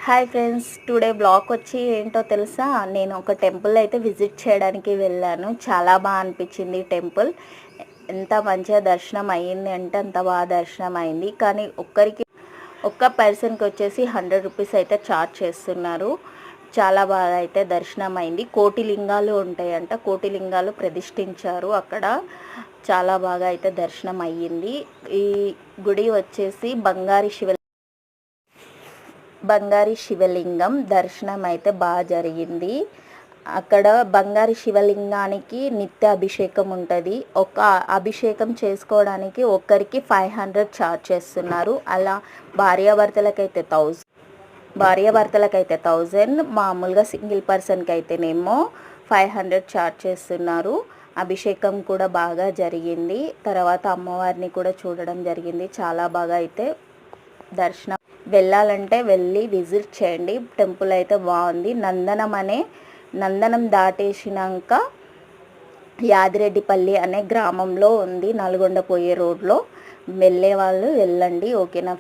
Hi friends, today blog వచ్చి ఏంటో తెలుసా? నేను ఒక టెంపుల్ అయితే విజిట్ చేయడానికి వెళ్ళాను. చాలా బాగా అనిపించింది టెంపుల్. ఎంత మంచిగా దర్శనం అయ్యింది అంటే అంత బాగా దర్శనం అయింది. కానీ ఒక్క పర్సన్కి వచ్చేసి 100 రూపీస్ అయితే ఛార్జ్ చేస్తున్నారు. చాలా బాగా అయితే దర్శనం అయింది. కోటి లింగాలు ఉంటాయంట, కోటి లింగాలు ప్రతిష్ఠించారు అక్కడ. చాలా బాగా అయితే దర్శనం అయ్యింది. ఈ గుడి వచ్చేసి బంగారి శివలింగం దర్శనం అయితే బాగా జరిగింది. అక్కడ బంగారి శివలింగానికి నిత్య అభిషేకం ఉంటుంది. ఒక అభిషేకం చేసుకోవడానికి ఒక్కరికి 500 ఛార్జ్ చేస్తున్నారు. అలా భార్యాభర్తలకైతే 1000, మామూలుగా సింగిల్ పర్సన్కి అయితేనేమో 500 ఛార్జ్ చేస్తున్నారు. అభిషేకం కూడా బాగా జరిగింది. తర్వాత అమ్మవారిని కూడా చూడడం జరిగింది. చాలా బాగా అయితే దర్శనం. వెళ్ళాలంటే వెళ్ళి విజిట్ చేయండి. టెంపుల్ అయితే బాగుంది. నందనం దాటేసినాక యాదిరెడ్డిపల్లి అనే గ్రామంలో ఉంది, నల్గొండ పోయే రోడ్లో. వెళ్ళే వాళ్ళు వెళ్ళండి, ఓకేనా?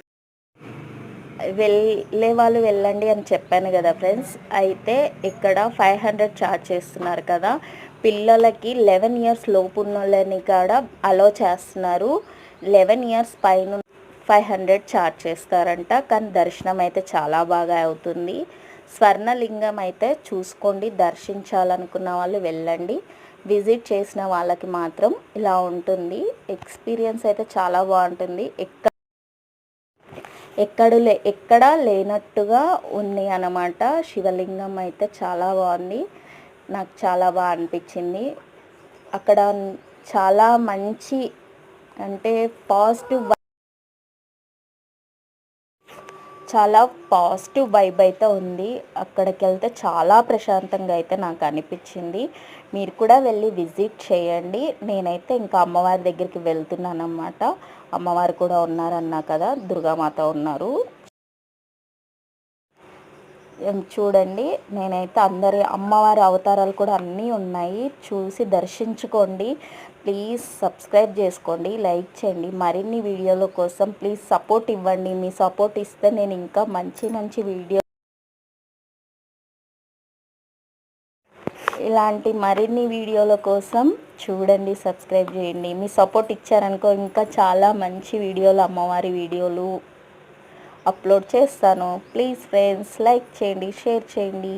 వెళ్ళండి అని చెప్పాను కదా ఫ్రెండ్స్. అయితే ఇక్కడ 500 ఛార్జ్ చేస్తున్నారు కదా. పిల్లలకి 11 ఇయర్స్ లోపు ఉన్నోళ్ళని కూడా అలో చేస్తున్నారు. 11 ఇయర్స్ పైన 500 ఛార్జ్ చేస్తారంట. కానీ దర్శనం అయితే చాలా బాగా అవుతుంది. స్వర్ణలింగం అయితే చూసుకోండి. దర్శించాలనుకున్న వాళ్ళు వెళ్ళండి. విజిట్ చేసిన వాళ్ళకి మాత్రం ఇలా ఉంటుంది. ఎక్స్పీరియన్స్ అయితే చాలా బాగుంటుంది. ఎక్కడా లేనట్టుగా ఉంది అన్నమాట. శివలింగం అయితే చాలా బాగుంది. నాకు చాలా బాగా అనిపించింది. అక్కడ చాలా మంచి అంటే పాజిటివ్ వైబ్ అయితే ఉంది. అక్కడికి వెళ్తే చాలా ప్రశాంతంగా అయితే నాకు అనిపించింది. మీరు కూడా వెళ్ళి విజిట్ చేయండి. నేనైతే ఇంకా అమ్మవారి దగ్గరికి వెళ్తున్నాను అన్నమాట. అమ్మవారు కూడా ఉన్నారన్నా కదా, దుర్గామాత ఉన్నారు. చూడండి, నేనైతే అందరి అమ్మవారి అవతారాలు కూడా అన్నీ ఉన్నాయి. చూసి దర్శించుకోండి. ప్లీజ్ సబ్స్క్రైబ్ చేసుకోండి, లైక్ చేయండి. మరిన్ని వీడియోల కోసం ప్లీజ్ సపోర్ట్ ఇవ్వండి. మీ సపోర్ట్ ఇస్తే నేను ఇంకా మంచి ఇలాంటి మరిన్ని వీడియోల కోసం చూడండి, సబ్స్క్రైబ్ చేయండి. మీ సపోర్ట్ ఇచ్చారనుకో ఇంకా చాలా మంచి వీడియోలు, అమ్మవారి వీడియోలు అప్లోడ్ చేస్తాను. ప్లీజ్ ఫ్రెండ్స్, లైక్ చేయండి, షేర్ చేయండి.